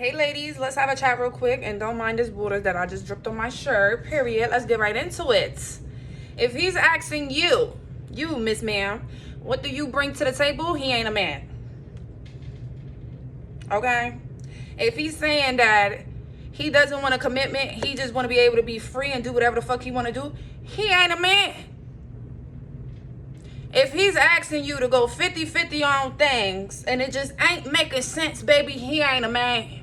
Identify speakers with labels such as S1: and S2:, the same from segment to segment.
S1: Hey ladies, let's have a chat real quick and don't mind this water that I just dripped on my shirt, period. Let's get right into it. If he's asking you, Miss Ma'am, what do you bring to the table? He ain't a man. Okay? If he's saying that he doesn't want a commitment, he just want to be able to be free and do whatever the fuck he want to do, he ain't a man. If he's asking you to go 50-50 on things and it just ain't making sense, baby, he ain't a man.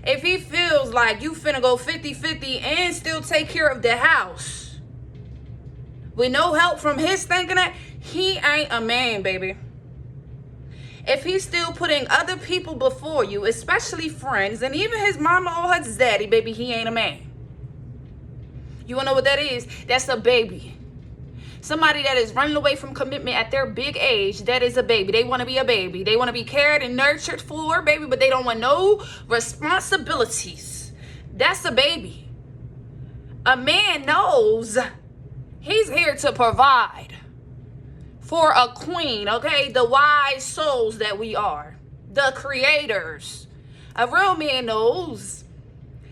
S1: If he feels like you finna go 50-50 and still take care of the house with no help from his thinking that, he ain't a man, baby. If he's still putting other people before you, especially friends, and even his mama or his daddy, baby, he ain't a man. You wanna know what that is? That's a baby. Somebody that is running away from commitment at their big age, that is a baby. They want to be a baby. They want to be cared and nurtured for, baby, but they don't want no responsibilities. That's a baby. A man knows he's here to provide for a queen, okay? The wise souls that we are, the creators. A real man knows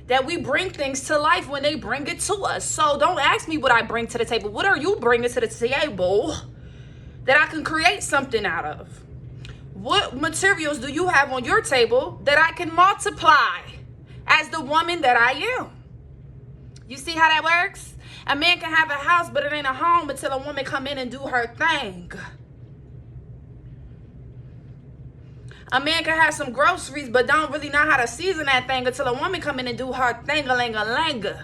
S1: that we bring things to life when they bring it to us. So don't ask me what I bring to the table. What are you bringing to the table that I can create something out of? What materials do you have on your table that I can multiply as the woman that I am? You see how that works? A man can have a house, but it ain't a home until a woman come in and do her thing. A man can have some groceries, but don't really know how to season that thing until a woman come in and do her thing-a-ling-a-langa.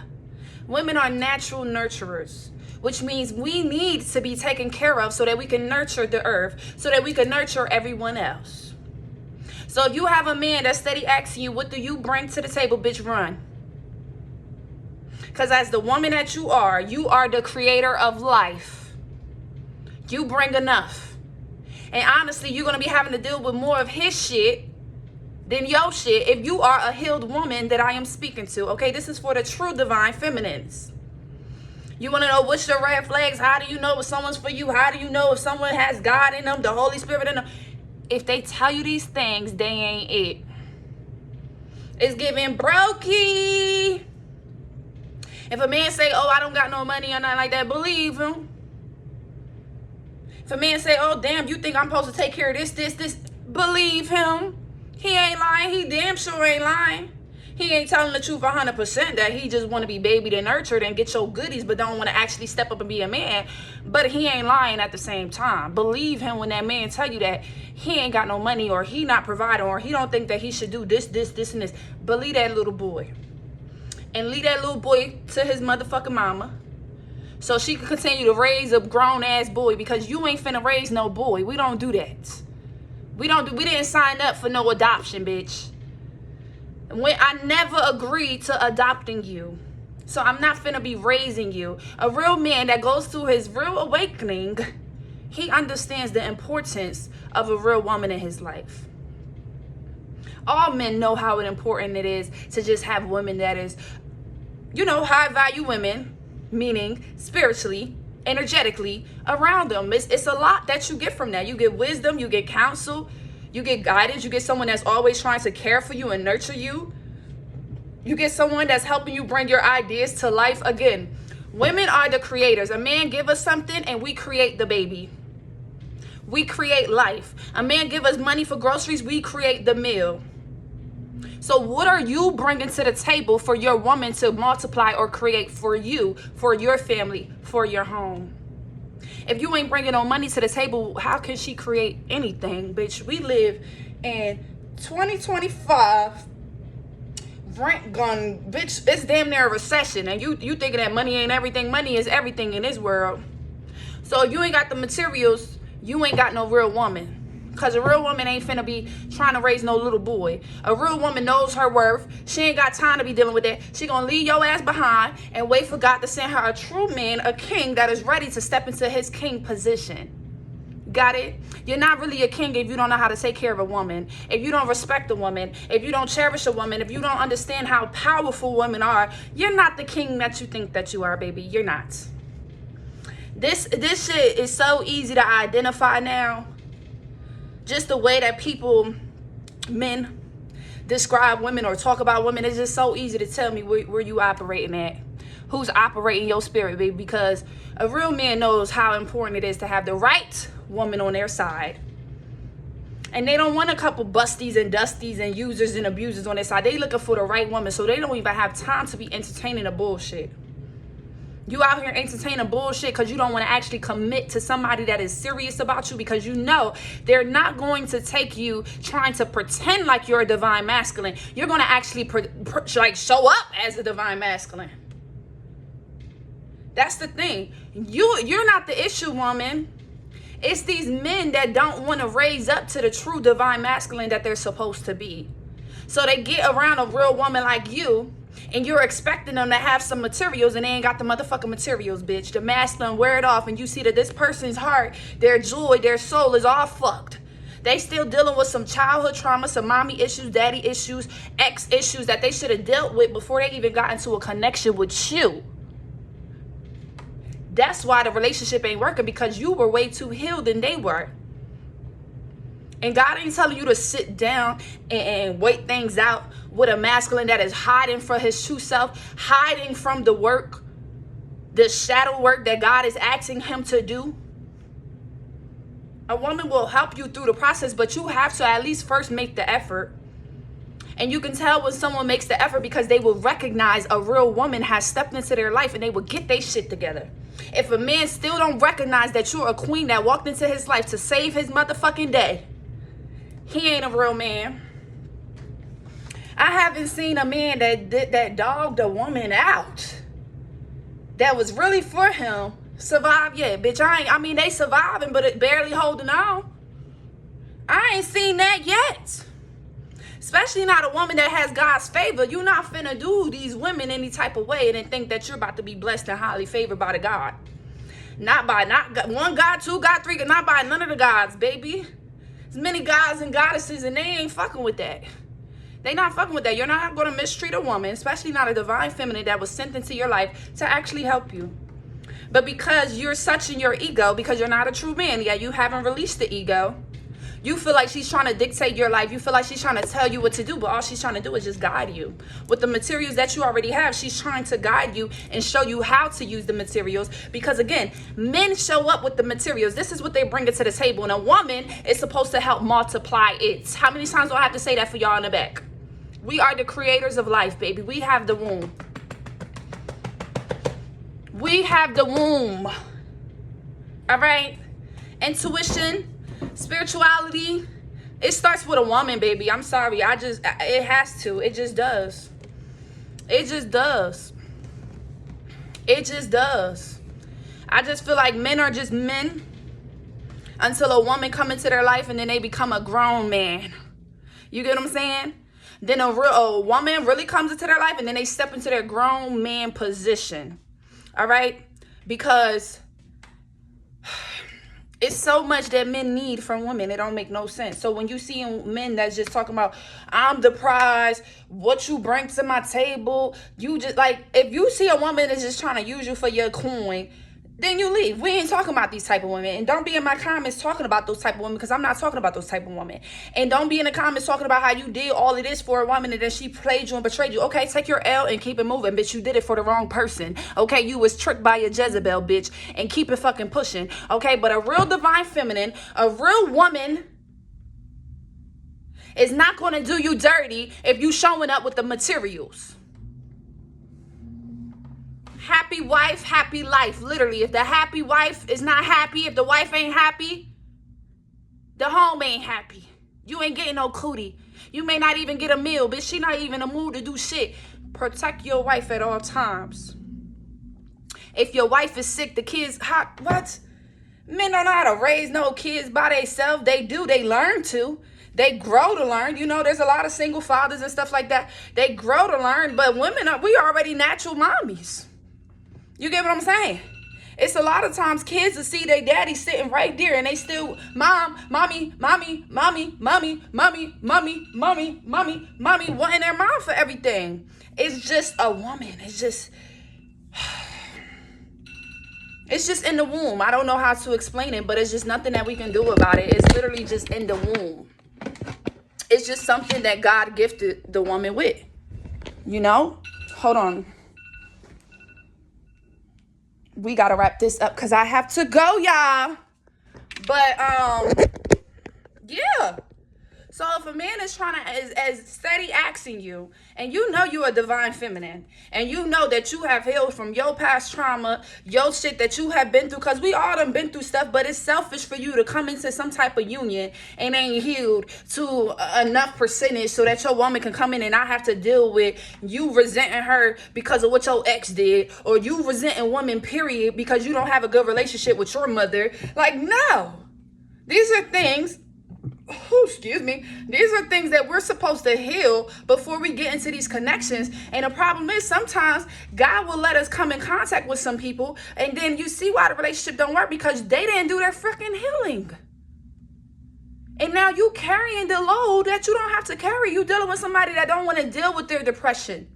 S1: Women are natural nurturers, which means we need to be taken care of so that we can nurture the earth, so that we can nurture everyone else. So if you have a man that's steady asking you, what do you bring to the table, bitch, run. Because as the woman that you are the creator of life. You bring enough. And honestly, you're going to be having to deal with more of his shit than your shit if you are a healed woman that I am speaking to. Okay, this is for the true divine feminines. You want to know what's your red flags? How do you know if someone's for you? How do you know if someone has God in them, the Holy Spirit in them? If they tell you these things, they ain't it. It's giving brokey. If a man say, oh, I don't got no money or nothing like that, believe him. If a man say, oh, damn, you think I'm supposed to take care of this, believe him. He ain't lying. He damn sure ain't lying. He ain't telling the truth 100% that he just want to be babied and nurtured and get your goodies, but don't want to actually step up and be a man. But he ain't lying at the same time. Believe him when that man tell you that he ain't got no money or he not providing or he don't think that he should do this, and this. Believe that little boy. And leave that little boy to his motherfucking mama, so she can continue to raise a grown-ass boy, because you ain't finna raise no boy. We don't do that. We didn't sign up for no adoption, bitch. When I never agreed to adopting you. So I'm not finna be raising you. A real man that goes through his real awakening, he understands the importance of a real woman in his life. All men know how important it is to just have women that is, high value women, meaning spiritually, energetically around them. It's a lot that you get from that. You get wisdom, you get counsel, you get guidance, you get someone that's always trying to care for you and nurture you. You get someone that's helping you bring your ideas to life. Again, women are the creators. A man give us something and we create the baby. We create life. A man give us money for groceries, we create the meal. So what are you bringing to the table for your woman to multiply or create for you, for your family, for your home? If you ain't bringing no money to the table, how can she create anything, bitch? We live in 2025. Rent gun, bitch, it's damn near a recession. And you thinking that money ain't everything. Money is everything in this world. So if you ain't got the materials, you ain't got no real woman. Because a real woman ain't finna be trying to raise no little boy. A real woman knows her worth. She ain't got time to be dealing with that. She gonna leave your ass behind and wait for God to send her a true man, a king that is ready to step into his king position. Got it? You're not really a king if you don't know how to take care of a woman. If you don't respect a woman. If you don't cherish a woman. If you don't understand how powerful women are. You're not the king that you think that you are, baby. You're not. This shit is so easy to identify now. Just the way that men describe women or talk about women, it's just so easy to tell me where you operating at. Who's operating your spirit, baby? Because a real man knows how important it is to have the right woman on their side. And they don't want a couple busties and dusties and users and abusers on their side. They looking for the right woman, so they don't even have time to be entertaining the bullshit. You out here entertaining bullshit because you don't want to actually commit to somebody that is serious about you, because you know they're not going to take you trying to pretend like you're a divine masculine. You're going to actually like show up as a divine masculine. That's the thing. You're not the issue, woman. It's these men that don't want to raise up to the true divine masculine that they're supposed to be. So they get around a real woman like you, and you're expecting them to have some materials, and they ain't got the motherfucking materials, bitch. The masculine wear it off, and you see that this person's heart, their joy, their soul is all fucked. They still dealing with some childhood trauma, some mommy issues, daddy issues, ex issues that they should have dealt with before they even got into a connection with you. That's why the relationship ain't working, because you were way too healed than they were. And God ain't telling you to sit down and wait things out with a masculine that is hiding from his true self, hiding from the work, the shadow work that God is asking him to do. A woman will help you through the process, but you have to at least first make the effort. And you can tell when someone makes the effort because they will recognize a real woman has stepped into their life and they will get their shit together. If a man still don't recognize that you're a queen that walked into his life to save his motherfucking day, he ain't a real man. I haven't seen a man that dogged a woman out that was really for him survive yet. Bitch, I mean, they surviving, but it barely holding on. I ain't seen that yet. Especially not a woman that has God's favor. You're not finna do these women any type of way and then think that you're about to be blessed and highly favored by the God. Not one God, two God, three God, not by none of the gods, baby. There's many gods and goddesses and they ain't fucking with that. They not fucking with that. You're not going to mistreat a woman, especially not a divine feminine that was sent into your life to actually help you. But because you're such in your ego, because you're not a true man, yeah, you haven't released the ego. You feel like she's trying to dictate your life. You feel like she's trying to tell you what to do, but all she's trying to do is just guide you. With the materials that you already have, she's trying to guide you and show you how to use the materials. Because again, men show up with the materials. This is what they bring it to the table. And a woman is supposed to help multiply it. How many times do I have to say that for y'all in the back? We are the creators of life, baby. We have the womb. We have the womb. All right? Intuition. Spirituality, it starts with a woman, baby. I'm sorry. It has to. It just does. It just does. It just does. I just feel like men are just men until a woman come into their life and then they become a grown man. You get what I'm saying? Then a woman really comes into their life and then they step into their grown man position. All right? Because it's so much that men need from women. It don't make no sense. So when you see men that's just talking about, I'm the prize, what you bring to my table, you just like, if you see a woman that's just trying to use you for your coin, then you leave. We ain't talking about these type of women. And don't be in my comments talking about those type of women, because I'm not talking about those type of women. And don't be in the comments talking about how you did all of this for a woman and then she played you and betrayed you. Okay, take your L and keep it moving, bitch. You did it for the wrong person. Okay, you was tricked by your Jezebel, bitch. And keep it fucking pushing. Okay, but a real divine feminine, a real woman is not going to do you dirty if you showing up with the materials. Happy wife, happy life. Literally, if the happy wife is not happy, if the wife ain't happy, the home ain't happy. You ain't getting no cootie. You may not even get a meal, bitch. She not even in the mood to do shit. Protect your wife at all times. If your wife is sick, the kids, what? Men don't know how to raise no kids by themselves. They do. They learn to. They grow to learn. You know, there's a lot of single fathers and stuff like that. They grow to learn. But women, we already natural mommies. You get what I'm saying? It's a lot of times kids will see their daddy sitting right there and they still, mommy, wanting their mom for everything. It's just a woman. It's just in the womb. I don't know how to explain it, but it's just nothing that we can do about it. It's literally just in the womb. It's just something that God gifted the woman with. You know? Hold on. We gotta wrap this up because I have to go, y'all. But yeah. So if a man is trying to is steady asking you, and you know you're a divine feminine, and you know that you have healed from your past trauma, your shit that you have been through, because we all done been through stuff, but it's selfish for you to come into some type of union and ain't healed to enough percentage so that your woman can come in and not have to deal with you resenting her because of what your ex did, or you resenting women, period, because you don't have a good relationship with your mother. Like, no. These are things... excuse me. These are things that we're supposed to heal before we get into these connections. And the problem is sometimes God will let us come in contact with some people, and then you see why the relationship don't work, because they didn't do their freaking healing. And now you carrying the load that you don't have to carry. You dealing with somebody that don't want to deal with their depression.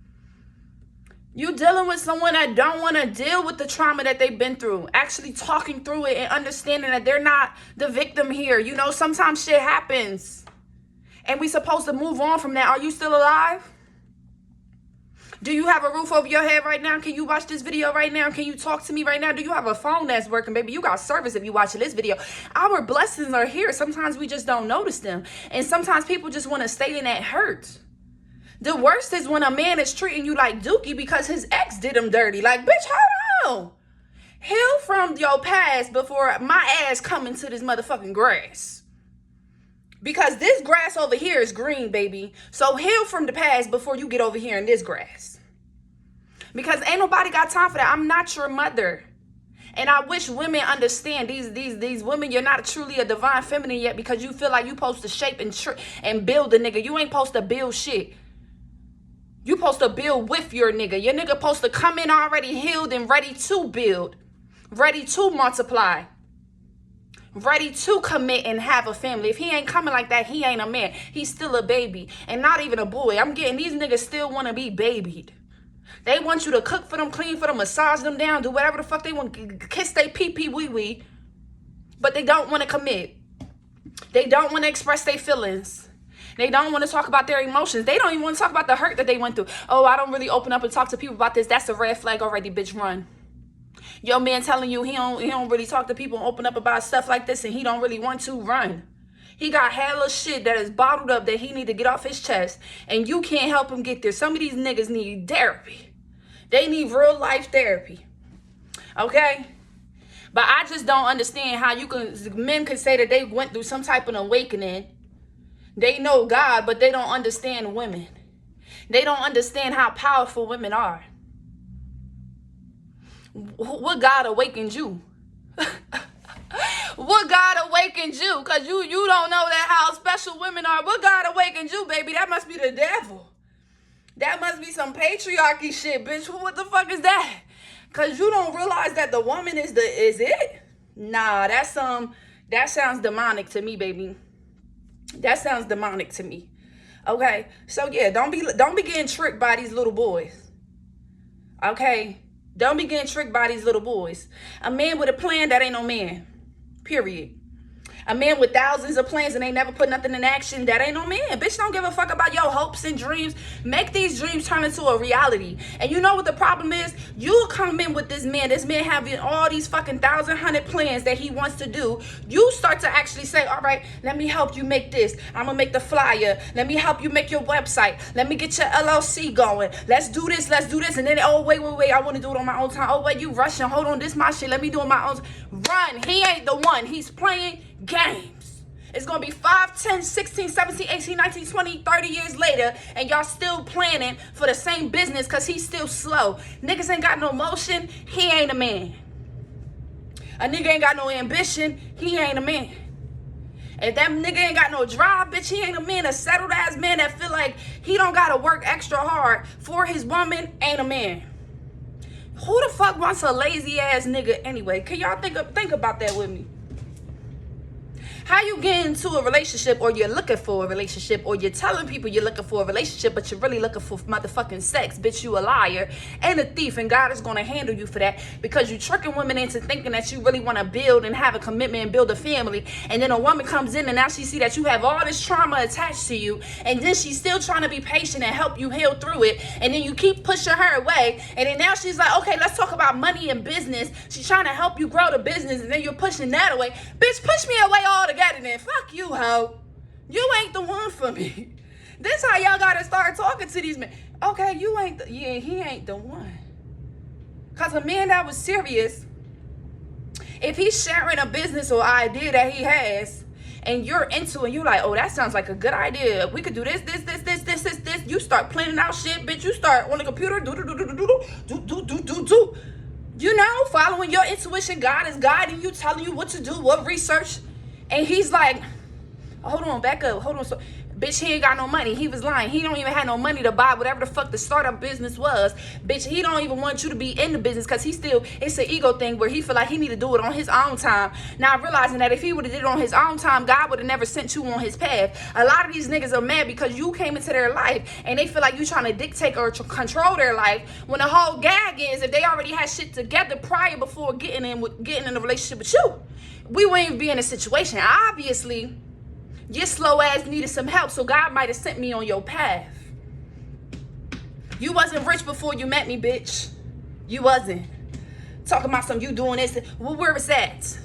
S1: You dealing with someone that don't want to deal with the trauma that they've been through. Actually talking through it and understanding that they're not the victim here. You know, sometimes shit happens. And we supposed to move on from that. Are you still alive? Do you have a roof over your head right now? Can you watch this video right now? Can you talk to me right now? Do you have a phone that's working, baby? You got service if you watching this video. Our blessings are here. Sometimes we just don't notice them. And sometimes people just want to stay in that hurt. The worst is when a man is treating you like dookie because his ex did him dirty. Like, bitch, hold on. Heal from your past before my ass come into this motherfucking grass. Because this grass over here is green, baby. So heal from the past before you get over here in this grass. Because ain't nobody got time for that. I'm not your mother. And I wish women understand, these women, you're not truly a divine feminine yet because you feel like you supposed to shape and build a nigga. You ain't supposed to build shit. You supposed to build with your nigga. Your nigga supposed to come in already healed and ready to build. Ready to multiply. Ready to commit and have a family. If he ain't coming like that, he ain't a man. He's still a baby. And not even a boy. I'm getting these niggas still want to be babied. They want you to cook for them, clean for them, massage them down, do whatever the fuck they want. Kiss they pee-pee wee-wee. But they don't want to commit. They don't want to express their feelings. They don't want to talk about their emotions. They don't even want to talk about the hurt that they went through. Oh, I don't really open up and talk to people about this. That's a red flag already, bitch. Run. Your man telling you he don't really talk to people and open up about stuff like this, and he don't really want to. Run. He got hella shit that is bottled up that he need to get off his chest, and you can't help him get there. Some of these niggas need therapy. They need real life therapy. Okay? But I just don't understand how men can say that they went through some type of awakening. They know God, but they don't understand women. They don't understand how powerful women are. What God awakened you? What God awakened you? Because you don't know that how special women are. What God awakened you, baby? That must be the devil. That must be some patriarchy shit, bitch. What the fuck is that? Because you don't realize that the woman is it? Nah, that sounds demonic to me, baby. That sounds demonic to me. Okay? So yeah, don't be getting tricked by these little boys. Okay? Don't be getting tricked by these little boys. A man with a plan, that ain't no man. Period. A man with thousands of plans and they never put nothing in action, that ain't no man. Bitch, don't give a fuck about your hopes and dreams. Make these dreams turn into a reality. And you know what the problem is? You'll come in with this man having all these fucking 1,100 plans that he wants to do. You start to actually say, all right, let me help you make this. I'm gonna make the flyer. Let me help you make your website. Let me get your LLC going. Let's do this. And then, oh, wait, I want to do it on my own time. Oh, wait, you rushing. Hold on, this my shit. Let me do it on my own. Run. He ain't the one. He's playing games. It's gonna be 5, 10, 16, 17, 18, 19, 20, 30 years later, and y'all still planning for the same business because he's still slow. Niggas ain't got no motion. He ain't a man. A nigga ain't got no ambition. He ain't a man. If that nigga ain't got no drive, bitch, he ain't a man. A settled ass man that feel like he don't gotta work extra hard for his woman ain't a man. Who the fuck wants a lazy ass nigga anyway? Can y'all think about that with me? How you get into a relationship, or you're looking for a relationship, or you're telling people you're looking for a relationship, but you're really looking for motherfucking sex? Bitch, you a liar and a thief, and God is going to handle you for that, because you're tricking women into thinking that you really want to build and have a commitment and build a family. And then a woman comes in and now she see that you have all this trauma attached to you, and then she's still trying to be patient and help you heal through it, and then you keep pushing her away, and then now she's like, okay, let's talk about money and business. She's trying to help you grow the business, and then you're pushing that away. Bitch, push me away altogether then. Fuck you, hoe. You ain't the one for me. This how y'all gotta start talking to these men. Okay, you ain't the, yeah, he ain't the one. Cause a man that was serious, if he's sharing a business or idea that he has, and you're into it, you're like, oh, that sounds like a good idea. We could do this. You start planning out shit, bitch. You start on the computer, do. You know, following your intuition. God is guiding you, telling you what to do, what research. And he's like, hold on, back up, hold on. So, bitch, he ain't got no money. He was lying. He don't even have no money to buy whatever the fuck the startup business was. Bitch, he don't even want you to be in the business, because he still, it's an ego thing where he feel like he need to do it on his own time. Now, realizing that if he would have did it on his own time, God would have never sent you on his path. A lot of these niggas are mad because you came into their life and they feel like you trying to dictate or to control their life, when the whole gag is, if they already had shit together prior before getting in a relationship with you, we wouldn't even be in a situation. Obviously, your slow ass needed some help, so God might have sent me on your path. You wasn't rich before you met me, bitch. You wasn't. Talking about some you doing this. Well, where was that?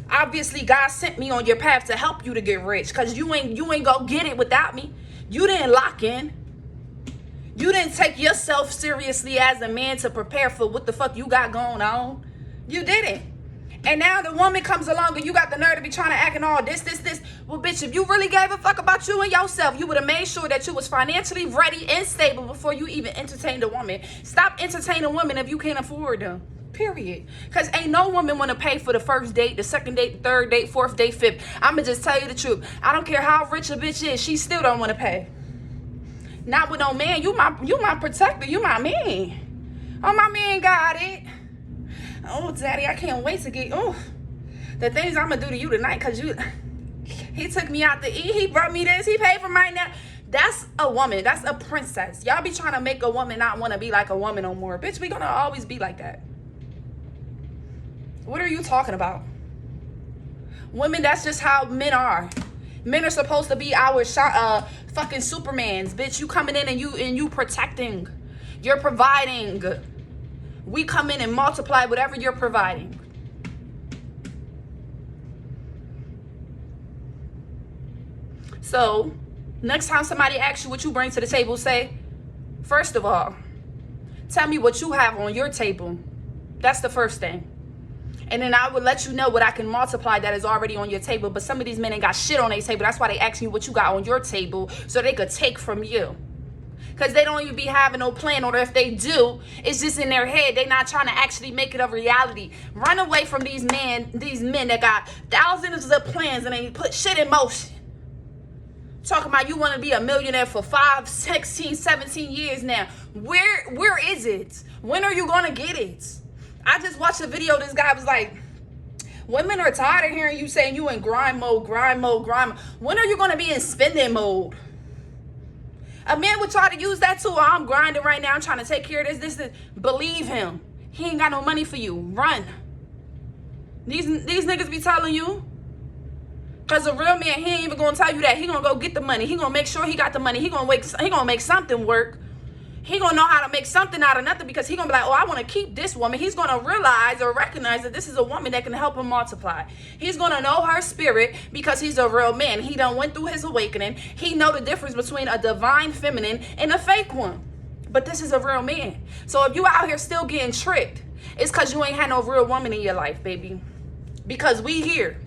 S1: Obviously, God sent me on your path to help you to get rich, because you ain't go get it without me. You didn't lock in. You didn't take yourself seriously as a man to prepare for what the fuck you got going on. You didn't. And now the woman comes along and you got the nerve to be trying to act and all this. Well, bitch, if you really gave a fuck about you and yourself, you would have made sure that you was financially ready and stable before you even entertained a woman. Stop entertaining women if you can't afford them. Period. Because ain't no woman want to pay for the first date, the second date, the third date, fourth date, fifth. I'ma just tell you the truth. I don't care how rich a bitch is, she still don't want to pay. Not with no man. You my protector. You my man. Oh, my man got it. Oh, daddy, I can't wait to get, the things I'm going to do to you tonight, because he took me out to eat. He brought me this. He paid for my now. That's a woman. That's a princess. Y'all be trying to make a woman not want to be like a woman no more. Bitch, we going to always be like that. What are you talking about? Women, that's just how men are. Men are supposed to be our fucking Supermans. Bitch, you coming in and you protecting. You're providing. We come in and multiply whatever you're providing. So, next time somebody asks you what you bring to the table, say, first of all, tell me what you have on your table. That's the first thing. And then I would let you know what I can multiply that is already on your table. But some of these men ain't got shit on their table. That's why they ask you what you got on your table, so they could take from you. Because they don't even be having no plan, or if they do, it's just in their head. They not trying to actually make it a reality. Run away from these men that got thousands of plans and they put shit in motion. Talking about you want to be a millionaire for 5, 16, 17 years now. Where is it? When are you going to get it? I just watched a video. This guy was like, women are tired of hearing you saying you in grind mode. When are you going to be in spending mode? A man would try to use that too. I'm grinding right now. I'm trying to take care of this. Believe him. He ain't got no money for you. Run. These niggas be telling you. Because a real man, he ain't even going to tell you that. He going to go get the money. He going to make sure he got the money. He going to make something work. He going to know how to make something out of nothing, because he going to be like, oh, I want to keep this woman. He's going to realize or recognize that this is a woman that can help him multiply. He's going to know her spirit because he's a real man. He done went through his awakening. He know the difference between a divine feminine and a fake one. But this is a real man. So if you out here still getting tricked, it's because you ain't had no real woman in your life, baby. Because we here.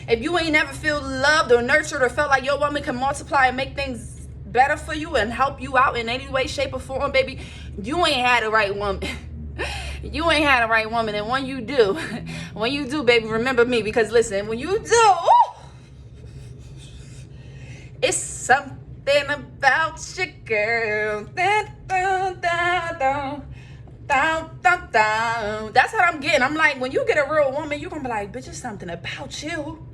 S1: If you ain't never feel loved or nurtured or felt like your woman can multiply and make things better for you and help you out in any way, shape, or form, baby, you ain't had the right woman. You ain't had the right woman. And when you do, baby, remember me. Because listen, when you do, it's something about you, girl. Down, down, down. That's what I'm getting. I'm like, when you get a real woman, you're gonna be like, bitch, it's something about you.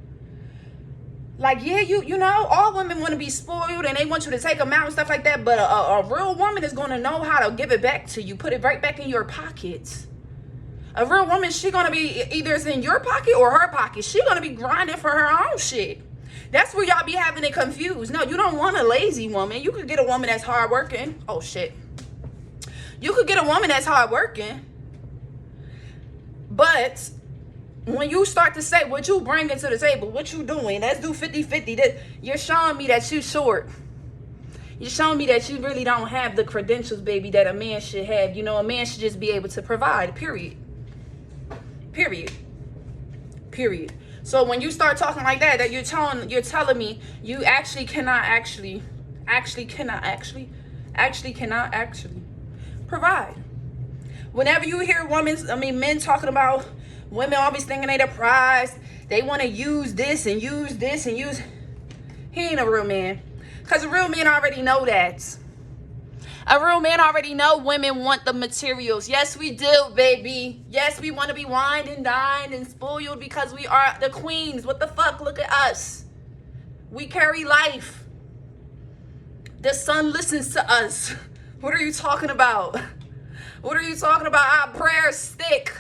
S1: Like, yeah, you know, all women want to be spoiled and they want you to take them out and stuff like that. But a real woman is gonna know how to give it back to you, put it right back in your pockets. A real woman, she gonna be either it's in your pocket or her pocket. She gonna be grinding for her own shit. That's where y'all be having it confused. No, you don't want a lazy woman. You could get a woman that's hardworking. Oh shit. You could get a woman that's hardworking. But when you start to say what you bringing to the table, what you doing, let's do 50-50. You're showing me that you short. You're showing me that you really don't have the credentials, baby, that a man should have. You know, a man should just be able to provide, period. Period. Period. So when you start talking like that you're telling me you actually cannot provide. Whenever you hear men talking about women always thinking they the prize, they want to use this and use this and use. He ain't a real man, because a real man already know that. A real man already know women want the materials. Yes, we do, baby. Yes, we want to be wined and dined and spoiled because we are the queens. What the fuck? Look at us. We carry life. The sun listens to us. What are you talking about? What are you talking about? Our prayers stick.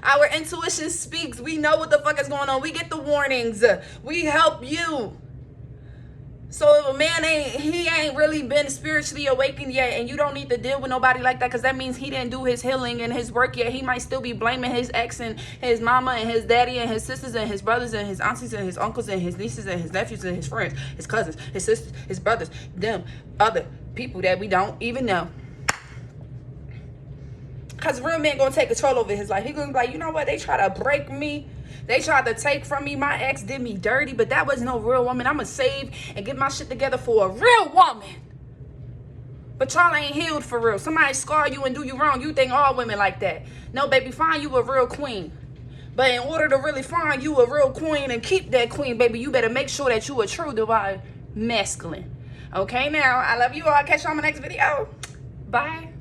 S1: Our intuition speaks. We know what the fuck is going on. We get the warnings. We help you. So if a man ain't really been spiritually awakened yet, and you don't need to deal with nobody like that, because that means he didn't do his healing and his work yet. He might still be blaming his ex and his mama and his daddy and his sisters and his brothers and his aunties and his uncles and his nieces and his nephews and his friends, his cousins, his sisters, his brothers, them other people that we don't even know. Because real men gonna take control over his life. He gonna be like, you know what? They try to break me. They tried to take from me. My ex did me dirty, but that was no real woman. I'm gonna save and get my shit together for a real woman. But y'all ain't healed for real. Somebody scar you and do you wrong. You think all women like that. No, baby, find you a real queen. But in order to really find you a real queen and keep that queen, baby, you better make sure that you a true divine masculine. Okay, now, I love you all. Catch you on my next video. Bye.